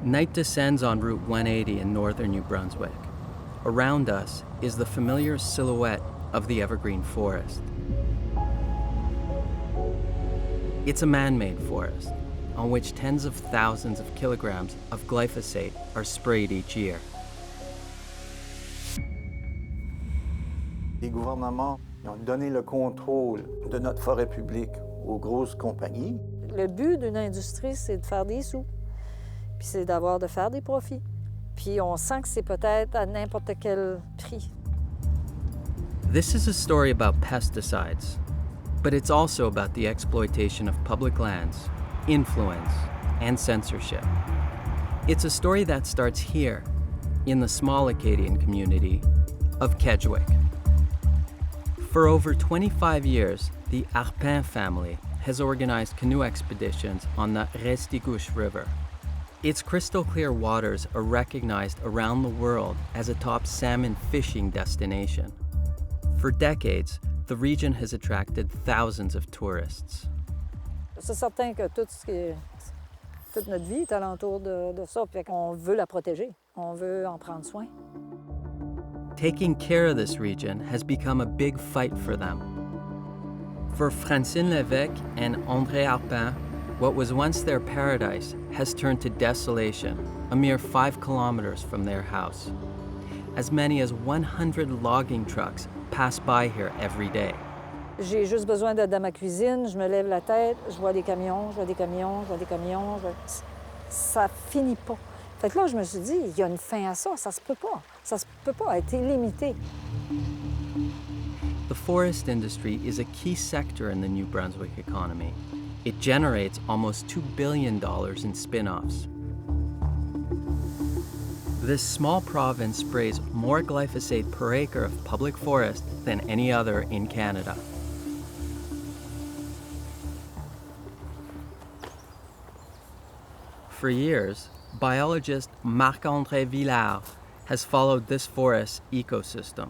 Night descends on Route 180 in northern New Brunswick. Around us is the familiar silhouette of the evergreen forest. It's a man-made forest on which tens of thousands of kilograms of glyphosate are sprayed each year. Les gouvernements ont donné le contrôle de notre forêt publique aux grosses compagnies. Le but d'une industrie, c'est de faire des sous, puis c'est de faire des profits. Puis on sent que c'est peut-être à n'importe quel prix. This is a story about pesticides, but it's also about the exploitation of public lands, influence, and censorship. It's a story that starts here, in the small Acadian community of Kedgwick. For over 25 years, the Arpin family has organized canoe expeditions on the Restigouche River. Its crystal clear waters are recognized around the world as a top salmon fishing destination. For decades, the region has attracted thousands of tourists. C'est certain que toute notre vie est alentour de ça, fait qu'on veut la protéger, on veut en prendre soin. Taking care of this region has become a big fight for them. For Francine Lévesque and André Arpin, what was once their paradise has turned to desolation, a mere 5 kilometers from their house. As many as 100 logging trucks pass by here every day. J'ai juste besoin d'être dans ma cuisine, je me lève la tête, je vois des camions, je vois des camions, je vois des camions. Ça finit pas. Fait que là, je me suis dit, il y a une fin à ça, ça se peut pas. Ça se peut pas être illimité. The forest industry is a key sector in the New Brunswick economy. It generates almost $2 billion in spin-offs. This small province sprays more glyphosate per acre of public forest than any other in Canada. For years, biologist Marc-André Villard has followed this forest ecosystem.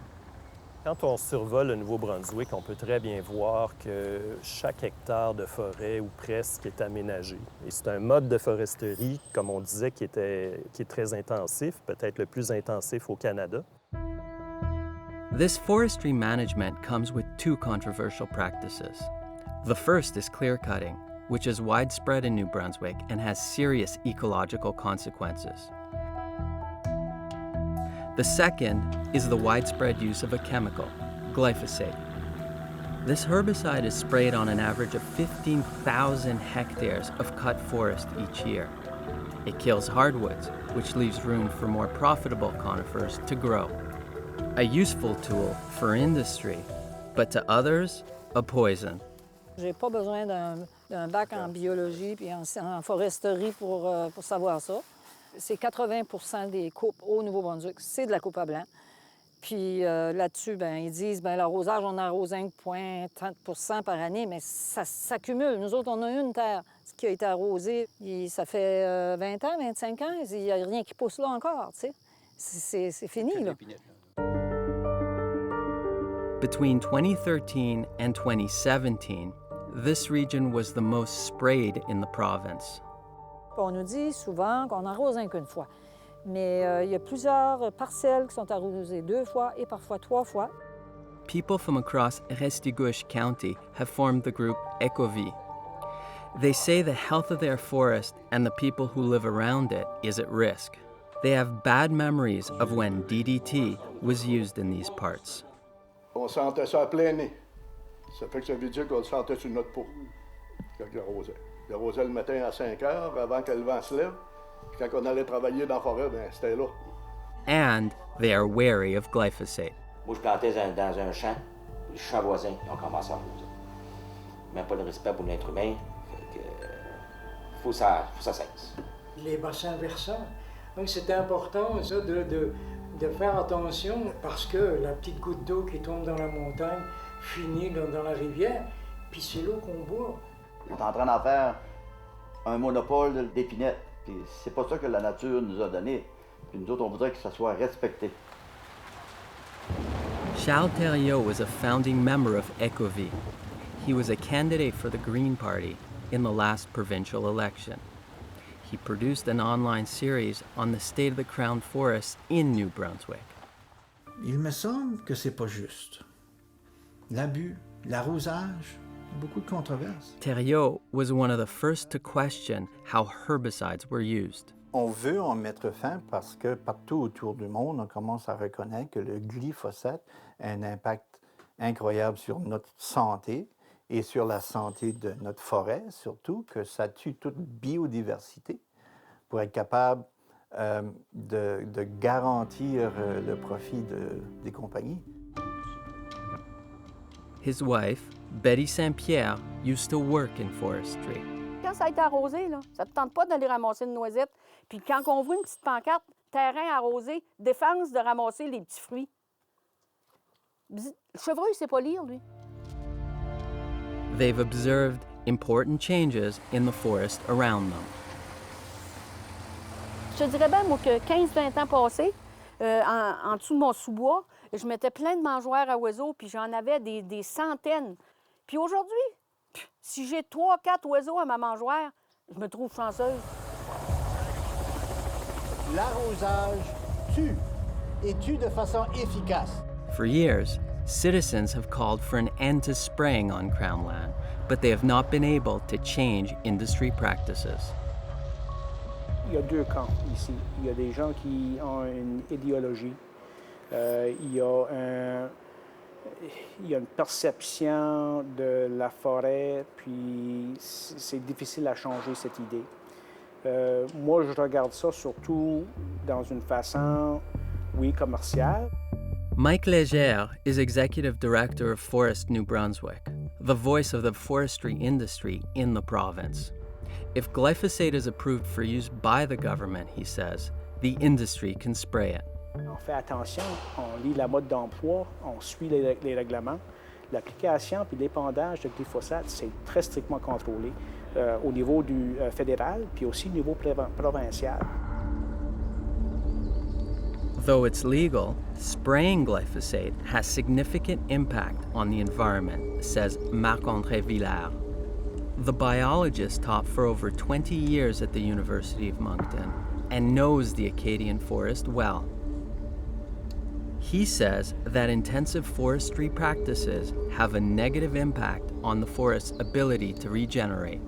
Quand on survole le Nouveau-Brunswick, on peut très bien voir que chaque hectare de forêt, ou presque, est aménagé. Et c'est un mode de foresterie, comme on disait, qui est très intensif, peut-être le plus intensif au Canada. This forestry management comes with 2 controversial practices. The first is clear-cutting, which is widespread in New Brunswick and has serious ecological consequences. The second is the widespread use of a chemical, glyphosate. This herbicide is sprayed on an average of 15,000 hectares of cut forest each year. It kills hardwoods, which leaves room for more profitable conifers to grow. A useful tool for industry, but to others, a poison. J'ai pas besoin d'un bac en biologie puis en foresterie pour savoir ça. C'est 80% des coupes au Nouveau-Brunswick, c'est de la coupe à blanc. Puis là-dessus, ils disent, l'arrosage, on arrose 1,30% par année, mais ça s'accumule. Nous autres, on a une terre qui a été arrosée, ça fait 20 ans, 25 ans, il n'y a rien qui pousse là encore, tu sais. C'est fini, là. Between 2013 and 2017, this region was the most sprayed in the province. On nous dit souvent qu'on n'arrose qu'une fois. Mais il y a plusieurs parcelles qui sont arrosées 2 fois et parfois 3 fois. People from across Restigouche County have formed the group Ecovie. They say the health of their forest and the people who live around it is at risk. They have bad memories of when DDT was used in these parts. On sentait ça à plein nez. Ça fait que ça veut dire qu'on le sentait sur notre peau quand il arrosait. Il arrosait le matin à 5 heures avant que le vent se lève. Puis quand on allait travailler dans la forêt, c'était là. And they are wary of glyphosate. Moi, je plantais dans un champ. Les champs voisins ont commencé à arroser. Même pas de respect pour l'être humain. Faut ça cesse. Les bassins versants. Donc, c'est important, ça, de faire attention parce que la petite goutte d'eau qui tombe dans la montagne finit dans la rivière, puis c'est l'eau qu'on boit. On est en train d'en faire un monopole d'épinettes. Puis c'est pas ça que la nature nous a donné. Puis nous autres, on voudrait que ça soit respecté. Charles Thériault was a founding member of Ecovie. He was a candidate for the Green Party in the last provincial election. he produced an online series on the state of the crown forests in New Brunswick. Il me semble que c'est pas juste. L'abus, l'arrosage, beaucoup de controverses. Thériault was one of the first to question how herbicides were used. On veut en mettre fin parce que partout autour du monde, on commence à reconnaître que le glyphosate a un impact incroyable sur notre santé et sur la santé de notre forêt, surtout que ça tue toute biodiversité pour être capable de garantir le profit des compagnies. His wife, Betty Saint-Pierre, used to work in forestry. Quand ça a été arrosé, là, ça ne te tente pas d'aller ramasser une noisette. Puis quand on voit une petite pancarte, terrain arrosé, défense de ramasser les petits fruits. Le chevreuil, il sait pas lire, lui. They've observed important changes in the forest around them. Je te dirais bien, moi, que 15-20 ans passés, en dessous de mon sous-bois, je mettais plein de mangeoires à oiseaux, puis j'en avais des centaines. Puis aujourd'hui, si j'ai 3-4 oiseaux à ma mangeoire, je me trouve chanceuse. L'arrosage tue, et tue de façon efficace. For years, citizens have called for an end to spraying on Crown land, but they have not been able to change industry practices. Il y a deux camps ici. Il y a des gens qui ont une idéologie. Il y a une perception de la forêt, puis c'est difficile à changer cette idée. Moi, je regarde ça surtout dans une façon, oui, commerciale. Mike Legere is Executive Director of Forest New Brunswick, the voice of the forestry industry in the province. If glyphosate is approved for use by the government, he says, the industry can spray it. On fait attention, on lit la mode d'emploi, on suit les règlements. L'application puis l'épandage de glyphosate, c'est très strictement contrôlé au niveau du fédéral puis aussi au niveau provincial. Though it's legal, spraying glyphosate has significant impact on the environment, says Marc-André Villard. The biologist taught for over 20 years at the University of Moncton and knows the Acadian forest well. He says that intensive forestry practices have a negative impact on the forest's ability to regenerate.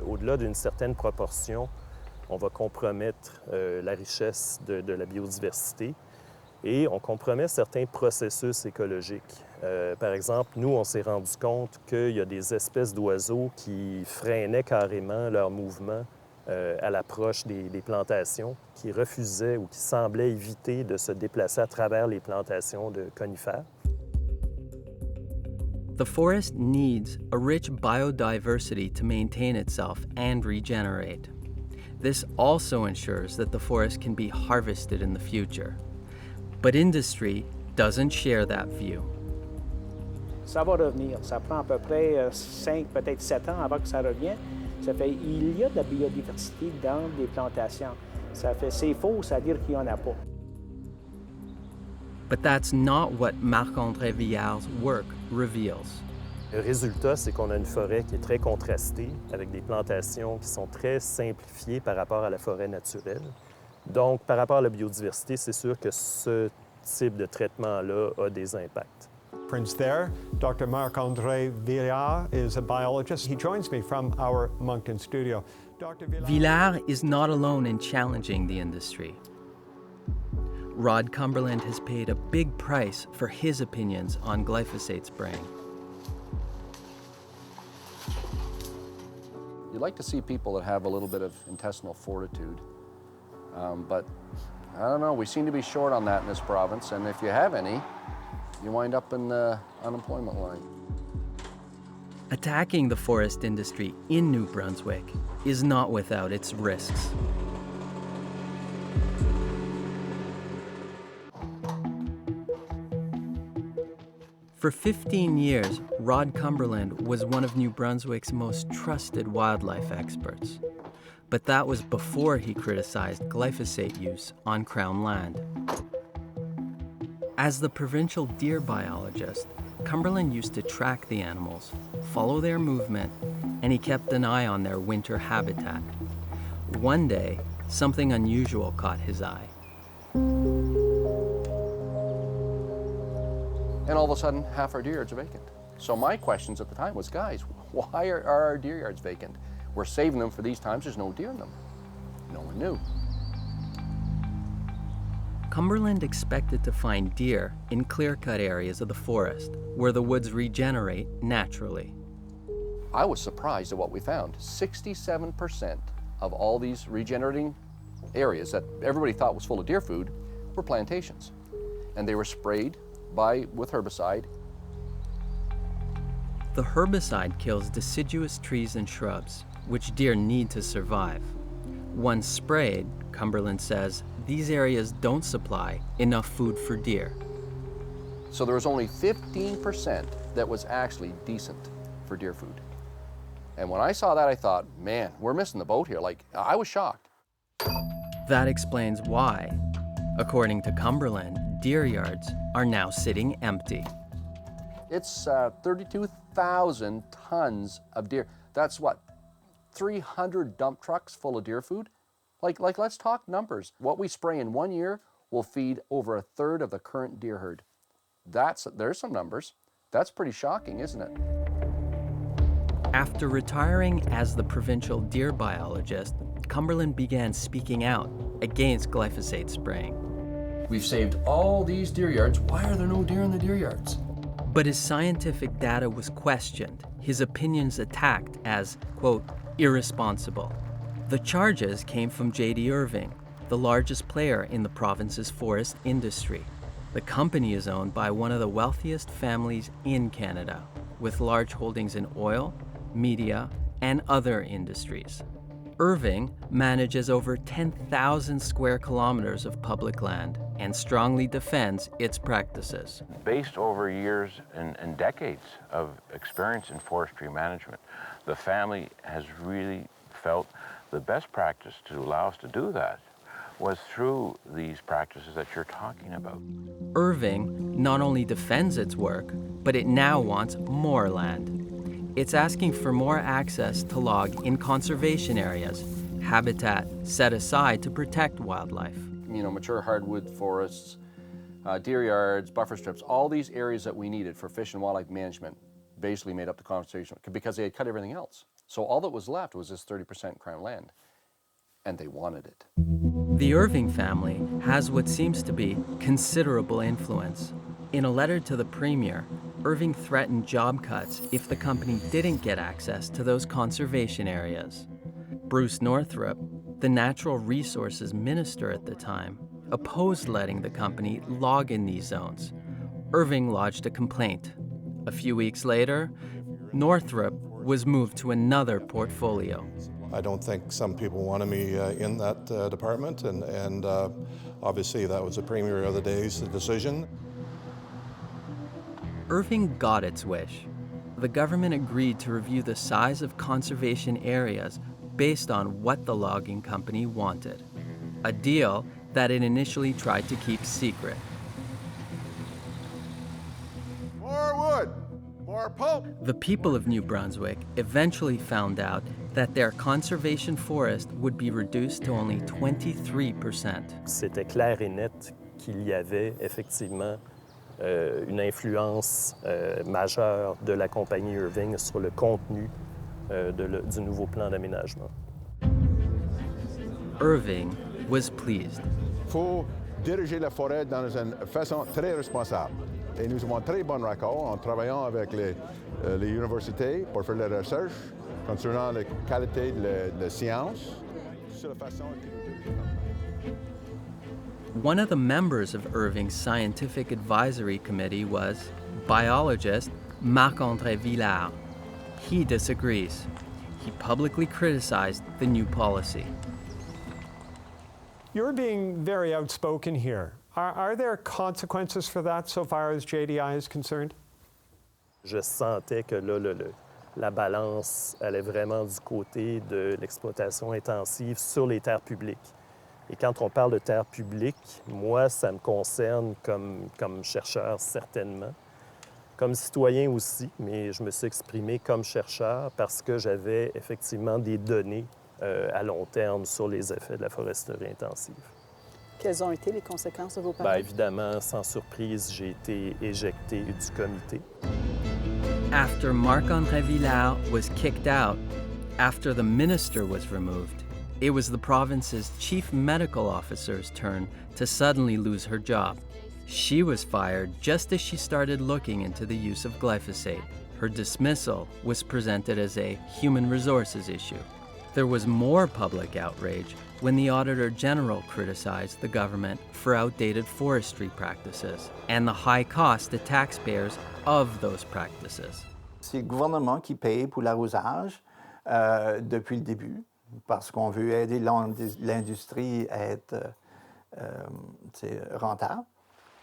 Au-delà d'une certaine proportion, on va compromettre la richesse de la biodiversité et on compromet certains processus écologiques. Par exemple, nous, on s'est rendu compte qu'il y a des espèces d'oiseaux qui freinaient carrément leur mouvement à l'approche des plantations, qui refusaient ou qui semblaient éviter de se déplacer à travers les plantations de conifères. The forest needs a rich biodiversity to maintain itself and regenerate. This also ensures that the forest can be harvested in the future. But industry doesn't share that view. Ça va revenir. Ça prend à peu près 5, peut-être 7 ans avant que ça revienne. Ça fait, il y a de la biodiversité dans les plantations. Ça fait, c'est faux, ça veut dire qu'il n'y en a pas. But that's not what Marc-André Villard's work reveals. Le résultat, c'est qu'on a une forêt qui est très contrastée, avec des plantations qui sont très simplifiées par rapport à la forêt naturelle. Donc, par rapport à la biodiversité, c'est sûr que ce type de traitement-là a des impacts. Prince there, Dr. Marc-André Villard is a biologist. He joins me from our Moncton studio. Dr. Villard is not alone in challenging the industry. Rod Cumberland has paid a big price for his opinions on glyphosate spraying. You'd like to see people that have a little bit of intestinal fortitude, but I don't know, we seem to be short on that in this province, and if you have any, you wind up in the unemployment line. Attacking the forest industry in New Brunswick is not without its risks. For 15 years, Rod Cumberland was one of New Brunswick's most trusted wildlife experts. But that was before he criticized glyphosate use on Crown land. As the provincial deer biologist, Cumberland used to track the animals, follow their movement, and he kept an eye on their winter habitat. One day, something unusual caught his eye. And all of a sudden, half our deer yards are vacant. So my questions at the time was, guys, why are our deer yards vacant? We're saving them for these times, there's no deer in them. No one knew. Cumberland expected to find deer in clear-cut areas of the forest, where the woods regenerate naturally. I was surprised at what we found. 67% of all these regenerating areas that everybody thought was full of deer food were plantations. And they were sprayed with herbicide. The herbicide kills deciduous trees and shrubs, which deer need to survive. Once sprayed, Cumberland says, these areas don't supply enough food for deer. So there was only 15% that was actually decent for deer food. And when I saw that, I thought, man, we're missing the boat here. Like, I was shocked. That explains why, according to Cumberland, deer yards are now sitting empty. It's 32,000 tons of deer. That's what, 300 dump trucks full of deer food? Like, let's talk numbers. What we spray in 1 year will feed over a third of the current deer herd. There's some numbers. That's pretty shocking, isn't it? After retiring as the provincial deer biologist, Cumberland began speaking out against glyphosate spraying. We've saved all these deer yards. Why are there no deer in the deer yards? But his scientific data was questioned, his opinions attacked as, quote, irresponsible. The charges came from J.D. Irving, the largest player in the province's forest industry. The company is owned by one of the wealthiest families in Canada, with large holdings in oil, media, and other industries. Irving manages over 10,000 square kilometers of public land and strongly defends its practices. Based over years and decades of experience in forestry management, the family has really felt the best practice to allow us to do that was through these practices that you're talking about. Irving not only defends its work, but it now wants more land. It's asking for more access to log in conservation areas, habitat set aside to protect wildlife. You know, mature hardwood forests, deer yards, buffer strips, all these areas that we needed for fish and wildlife management basically made up the conservation because they had cut everything else. So all that was left was this 30% crown land, and they wanted it. The Irving family has what seems to be considerable influence. In a letter to the Premier, Irving threatened job cuts if the company didn't get access to those conservation areas. Bruce Northrop, the Natural Resources Minister at the time, opposed letting the company log in these zones. Irving lodged a complaint. A few weeks later, Northrop was moved to another portfolio. I don't think some people wanted me in that department, and obviously that was the Premier of the day's decision. Irving got its wish. The government agreed to review the size of conservation areas based on what the logging company wanted, a deal that it initially tried to keep secret. More wood, more pulp. The people of New Brunswick eventually found out that their conservation forest would be reduced to only 23%. C'était clair et net qu'il y avait effectivement une influence majeure de la compagnie Irving sur le contenu du nouveau plan d'aménagement. Irving was pleased. Il faut diriger la forêt dans une façon très responsable. Et nous avons un très bon raccord en travaillant avec les universités pour faire la recherche concernant la qualité de la science sur la façon que nous dirigeons. One of the members of Irving's scientific advisory committee was biologist Marc-André Villard. He disagrees. He publicly criticized the new policy. You're being very outspoken here. Are there consequences for that so far as JDI is concerned? Je sentais que là, la balance allait vraiment du côté de l'exploitation intensive sur les terres publiques. Et quand on parle de terres publiques, moi, ça me concerne comme chercheur certainement. comme citoyen aussi, mais je me suis exprimé comme chercheur parce que j'avais effectivement des données à long terme sur les effets de la foresterie intensive. Quelles ont été les conséquences de vos parents? Bien, évidemment, sans surprise, j'ai été éjecté du comité. After Marc-André Villard was kicked out, after the minister was removed, it was the province's chief medical officer's turn to suddenly lose her job. She was fired just as she started looking into the use of glyphosate. Her dismissal was presented as a human resources issue. There was more public outrage when the Auditor General criticized the government for outdated forestry practices and the high cost to taxpayers of those practices. C'est le gouvernement qui paye pour l'arrosage depuis le début, parce qu'on veut aider l'industrie à être rentable.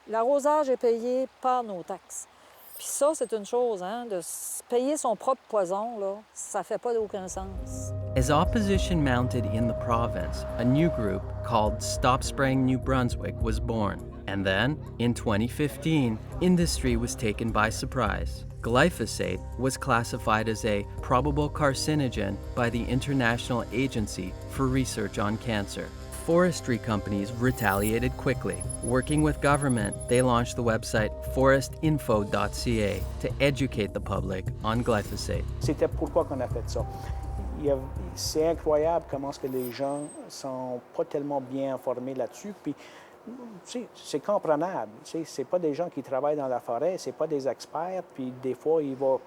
L'arrosage est payé par nos taxes. Puis ça, c'est une chose, hein, de payer son propre poison, là, ça fait pas aucun sens. As opposition mounted in the province, a new group called Stop Spraying New Brunswick was born. And then, in 2015, industry was taken by surprise. Glyphosate was classified as a probable carcinogen by the International Agency for Research on Cancer. Forestry companies retaliated quickly. Working with government, they launched the website forestinfo.ca to educate the public on glyphosate. C'était pourquoi qu'on a fait ça. C'est incroyable comment est-ce que les gens sont pas tellement bien informés là-dessus. Puis, c'est comprenable. C'est pas des gens qui travaillent dans la forêt, c'est pas des experts. Puis des fois, ils vont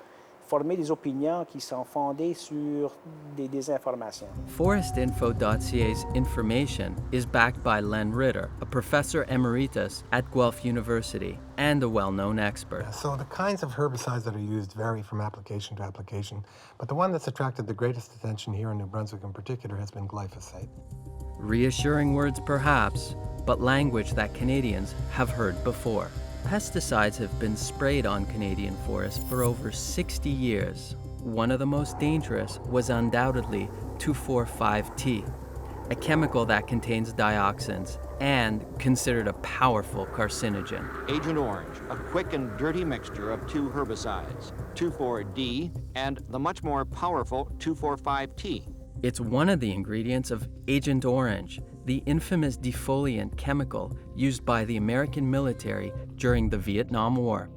former des opinions qui sont fondées sur des désinformations. Forestinfo.ca's information is backed by Len Ritter, a professor emeritus at Guelph University and a well-known expert. So the kinds of herbicides that are used vary from application to application, but the one that's attracted the greatest attention here in New Brunswick in particular has been glyphosate. Reassuring words perhaps, but language that Canadians have heard before. Pesticides have been sprayed on Canadian forests for over 60 years. One of the most dangerous was undoubtedly 2,4,5-T, a chemical that contains dioxins and considered a powerful carcinogen. Agent Orange, a quick and dirty mixture of two herbicides, 2,4-D and the much more powerful 2,4,5-T. It's one of the ingredients of Agent Orange, the infamous defoliant chemical used by the American military during the Vietnam War.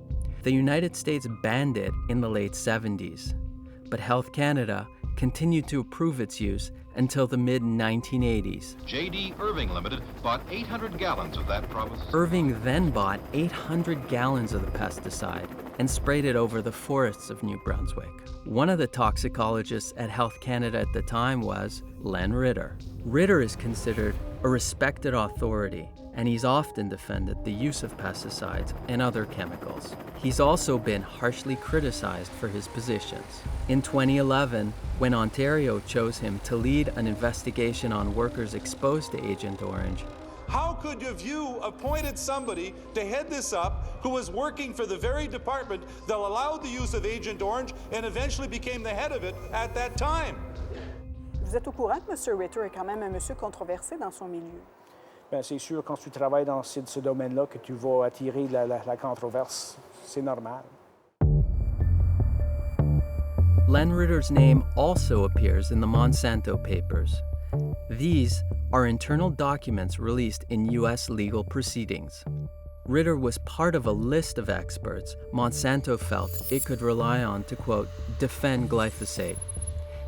The United States banned it in the late 70s, but Health Canada continued to approve its use until the mid-1980s. J.D. Irving Limited bought 800 gallons of that province. Irving then bought 800 gallons of the pesticide and sprayed it over the forests of New Brunswick. One of the toxicologists at Health Canada at the time was Len Ritter. Ritter is considered a respected authority, and he's often defended the use of pesticides and other chemicals. He's also been harshly criticized for his positions. In 2011, when Ontario chose him to lead an investigation on workers exposed to Agent Orange, how could have you appointed somebody to head this up who was working for the very department that allowed the use of Agent Orange and eventually became the head of it at that time? Vous êtes au courant que M. Ritter est quand même un monsieur controversé dans son milieu? Bien, c'est sûr, quand tu travailles dans ce domaine-là, que tu vas attirer la controverse. C'est normal. Len Ritter's name also appears in the Monsanto papers. These are internal documents released in U.S. legal proceedings. Ritter was part of a list of experts Monsanto felt it could rely on to, quote, defend glyphosate.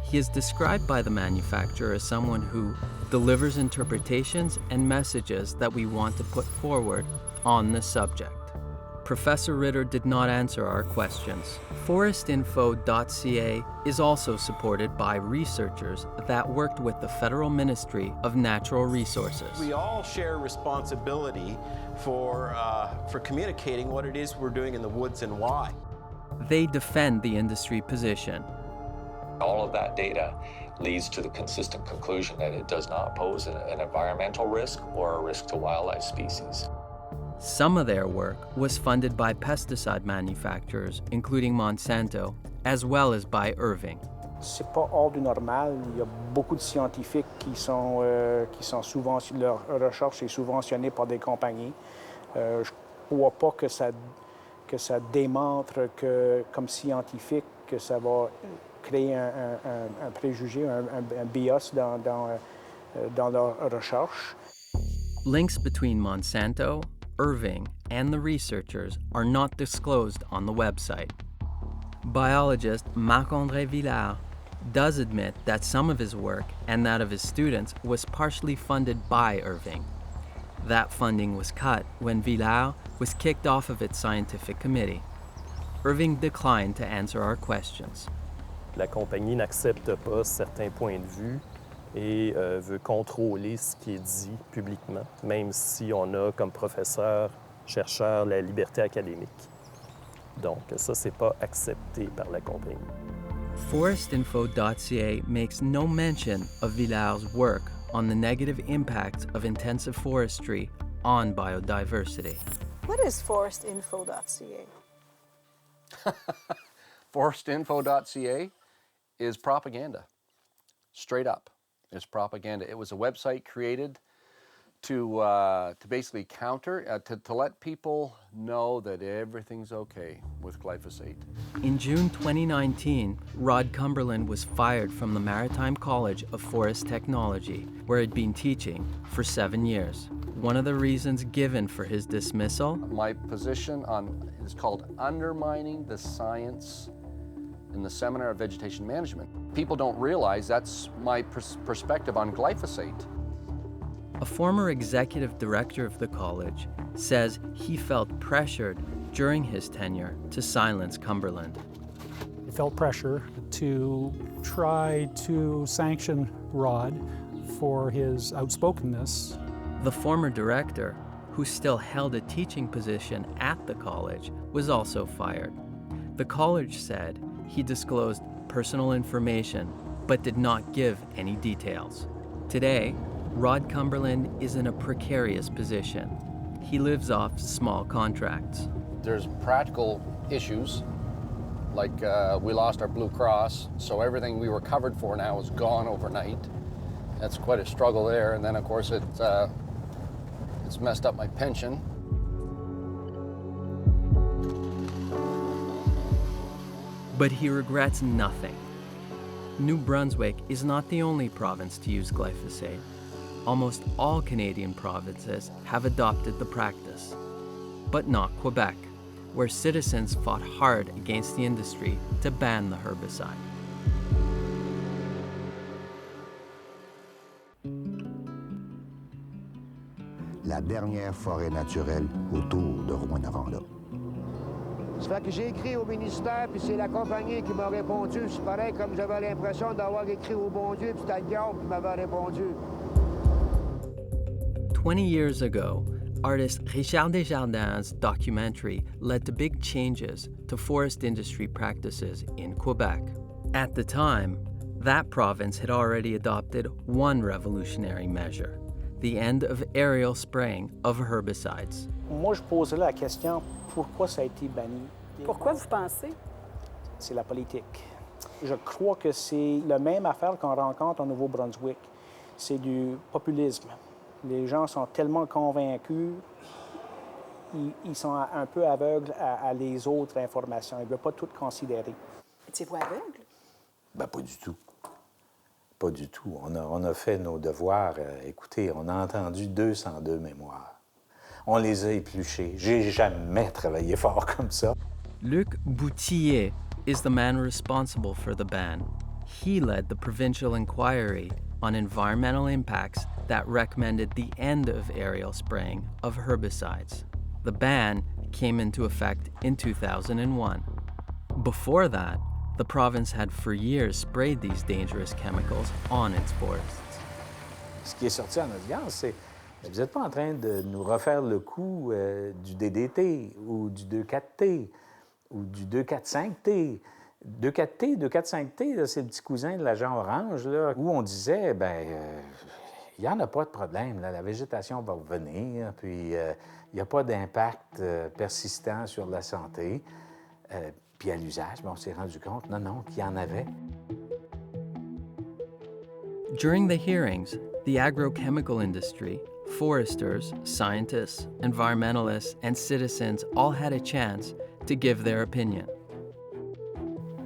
He is described by the manufacturer as someone who delivers interpretations and messages that we want to put forward on the subject. Professor Ritter did not answer our questions. Forestinfo.ca is also supported by researchers that worked with the Federal Ministry of Natural Resources. We all share responsibility for communicating what it is we're doing in the woods and why. They defend the industry position. All of that data leads to the consistent conclusion that it does not pose an environmental risk or a risk to wildlife species. Some of their work was funded by pesticide manufacturers, including Monsanto, as well as by Irving. C'est pas hors du normal. Il y a beaucoup de scientifiques qui sont souvent, leur recherche est subventionnée par des compagnies. Je ne crois pas que que ça démontre que, comme scientifique, que ça va créer un préjugé, un bias dans leur recherche. Links between Monsanto, Irving, and the researchers are not disclosed on the website. Biologist Marc-André Villard does admit that some of his work and that of his students was partially funded by Irving. That funding was cut when Villard was kicked off of its scientific committee. Irving declined to answer our questions. La compagnie n'accepte pas certains points de vue et veut contrôler ce qui est dit publiquement, même si on a comme professeur, chercheur, la liberté académique. Donc ça, c'est pas accepté par la compagnie. Forestinfo.ca makes no mention of Villard's work on the negative impacts of intensive forestry on biodiversity. What is forestinfo.ca? Forestinfo.ca is propaganda. Straight up, it's propaganda. It was a website created to basically counter, to let people know that everything's okay with glyphosate. In June 2019, Rod Cumberland was fired from the Maritime College of Forest Technology, where he'd been teaching for 7 years. One of the reasons given for his dismissal? My position is called Undermining the Science in the Seminar of Vegetation Management. People don't realize that's my perspective on glyphosate. A former executive director of the college says he felt pressured during his tenure to silence Cumberland. He felt pressure to try to sanction Rod for his outspokenness. The former director, who still held a teaching position at the college, was also fired. The college said he disclosed personal information but did not give any details. Today, Rod Cumberland is in a precarious position. He lives off small contracts. There's practical issues, like we lost our Blue Cross, so everything we were covered for now is gone overnight. That's quite a struggle there, and then of course it's messed up my pension. But he regrets nothing. New Brunswick is not the only province to use glyphosate. Almost all Canadian provinces have adopted the practice, but not Quebec, where citizens fought hard against the industry to ban the herbicide. La dernière forêt naturelle autour de Rouyn-Noranda. Ça fait que j'ai écrit au ministère, puis c'est la compagnie qui m'a répondu. C'est pareil comme j'avais l'impression d'avoir écrit au bon Dieu, puis c'était le diable qui m'avait répondu. 20 years ago, artist Richard Desjardins' documentary led to big changes to forest industry practices in Quebec. At the time, that province had already adopted one revolutionary measure, the end of aerial spraying of herbicides. Moi, je poserais la question, pourquoi ça a été banni? Pourquoi vous pensez? C'est la politique. Je crois que c'est la même affaire qu'on rencontre au Nouveau-Brunswick. C'est du populisme. Les gens sont tellement convaincus, ils sont un peu aveugles à les autres informations. Ils ne veulent pas tout considérer. Étiez-vous aveugle? Ben, pas du tout. Pas du tout. On a fait nos devoirs. Écoutez, on a entendu 202 mémoires. On les a épluchés. J'ai jamais travaillé fort comme ça. Luc Boutillier is the man responsible for the ban. He led the provincial inquiry on environmental impacts that recommended the end of aerial spraying of herbicides. The ban came into effect in 2001. Before that, the province had for years sprayed these dangerous chemicals on its forests. Ce qui est sorti en audience, c'est vous n'êtes pas en train de nous refaire le coup du DDT ou du 2,4-T ou du 2,4-5-T. 2,4-T, 2,4-5-T, c'est le petit cousin de l'agent orange, là, où on disait, il n'y en a pas de problème, là, la végétation va revenir, puis il n'y a pas d'impact persistant sur la santé. Puis à l'usage, on s'est rendu compte, non, qu'il y en avait. During the hearings, the agrochemical industry, foresters, scientists, environmentalists, and citizens all had a chance to give their opinion.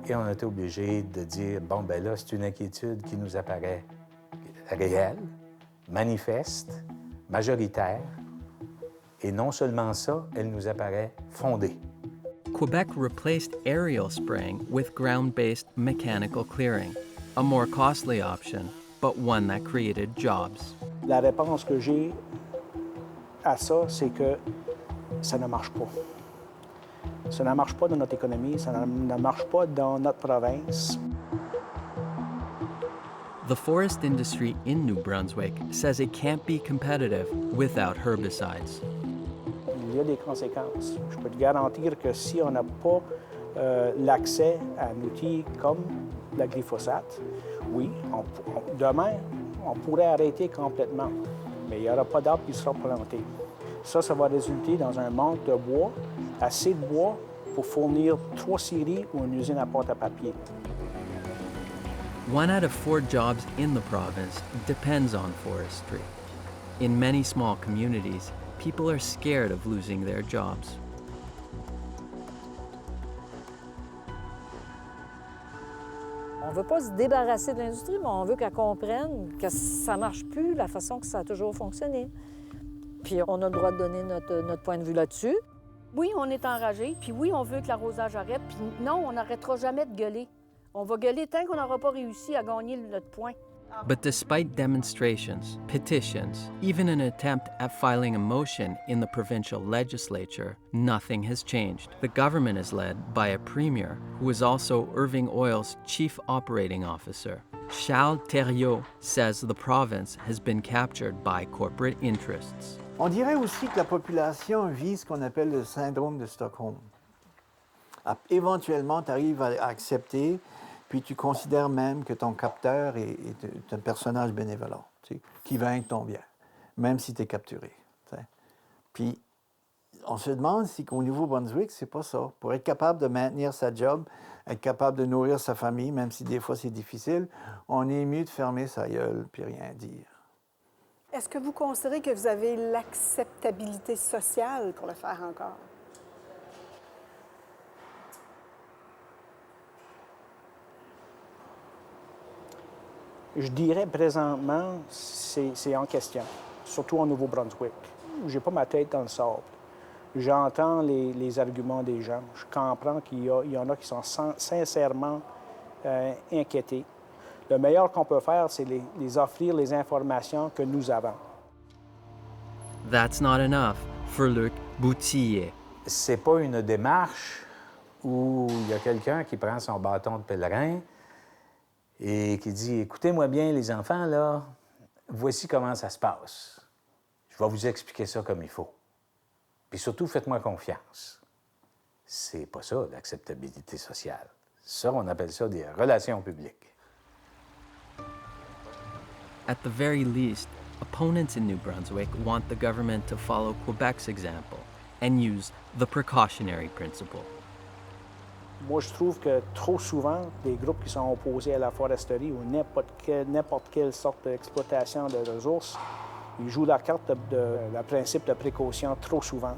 Et on a été obligé de dire, bon, ben là, c'est une inquiétude qui nous apparaît réelle, manifeste, majoritaire, et non seulement ça, elle nous apparaît fondée. Quebec replaced aerial spraying with ground-based mechanical clearing, a more costly option, but one that created jobs. La réponse que j'ai à ça, c'est que ça ne marche pas. Ça ne marche pas dans notre économie, ça ne marche pas dans notre province. The forest industry in New Brunswick says it can't be competitive without herbicides. Il y a des conséquences. Je peux te garantir que si on n'a pas l'accès à un outil comme la glyphosate, oui, demain, on pourrait arrêter complètement, mais il n'y aura pas d'arbres qui seront plantés. Ça va résulter dans un manque de bois, assez de bois pour fournir 3 scieries ou une usine à pâte à papier. 1 out of 4 jobs in the province depends on forestry. In many small communities, people are scared of losing their jobs. On ne veut pas se débarrasser de l'industrie, mais on veut qu'elle comprenne que ça ne marche plus la façon que ça a toujours fonctionné. Puis on a le droit de donner notre point de vue là-dessus. Oui, on est enragé, puis oui, on veut que l'arrosage arrête, puis non, on n'arrêtera jamais de gueuler. On va gueuler tant qu'on n'aura pas réussi à gagner notre point. But despite demonstrations, petitions, even an attempt at filing a motion in the provincial legislature, nothing has changed. The government is led by a premier who is also Irving Oil's chief operating officer. Charles Thériault says the province has been captured by corporate interests. On dirait aussi que la population vit ce qu'on appelle le syndrome de Stockholm. Éventuellement, tu arrives à accepter, puis tu considères même que ton capteur est un personnage bénévolent, tu sais, qui veut ton bien, même si tu es capturé. Tu sais. Puis on se demande si qu'au Nouveau-Brunswick, c'est pas ça. Pour être capable de maintenir sa job, être capable de nourrir sa famille, même si des fois c'est difficile, on est mieux de fermer sa gueule puis rien dire. Est-ce que vous considérez que vous avez l'acceptabilité sociale pour le faire encore? Je dirais présentement, c'est en question, surtout au Nouveau-Brunswick. Je n'ai pas ma tête dans le sable. J'entends les arguments des gens. Je comprends qu'il y en a qui sont sincèrement inquiétés. Le meilleur qu'on peut faire, c'est les offrir les informations que nous avons. That's not enough for Luc Boutillier. C'est pas une démarche où il y a quelqu'un qui prend son bâton de pèlerin et qui dit « Écoutez-moi bien, les enfants, là, voici comment ça se passe. Je vais vous expliquer ça comme il faut. Puis surtout, faites-moi confiance. » C'est pas ça, l'acceptabilité sociale. Ça, on appelle ça des relations publiques. At the very least, opponents in New Brunswick want the government to follow Quebec's example and use the precautionary principle. Moi, je trouve que trop souvent, les groupes qui sont opposés à la foresterie ou n'importe quelle sorte d'exploitation de ressources, ils jouent la carte le principe de précaution trop souvent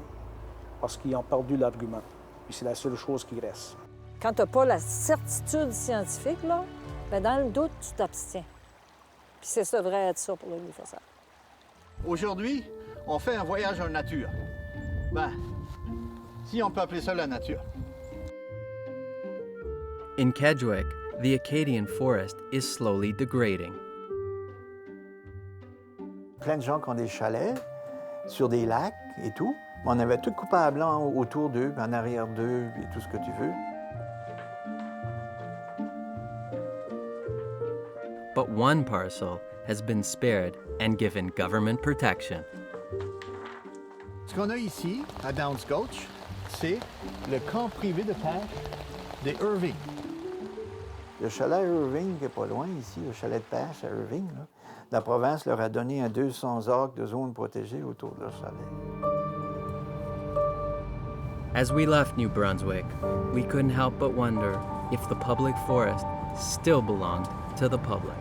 parce qu'ils ont perdu l'argument. Puis c'est la seule chose qui reste. Quand tu n'as pas la certitude scientifique, là, bien, dans le doute, tu t'abstiens. Puis ça devrait être ça pour le glyphosate. Aujourd'hui, on fait un voyage en nature. Ben, si on peut appeler ça la nature. In Kedgwick, the Acadian forest is slowly degrading. Plein de gens qui ont des chalets sur des lacs et tout. On avait tout coupé à blanc autour d'eux, en arrière d'eux, et tout ce que tu veux. But one parcel has been spared and given government protection. Ce qu'on a ici, à Downs Gulch, c'est le camp privé de pêche des Irving. Le chalet Irving, qui n'est pas loin ici, le chalet de pêche à Irving, là, la province leur a donné un 200 acres de zone protégée autour de leur chalet. As we left New Brunswick, we couldn't help but wonder if the public forest still belonged to the public.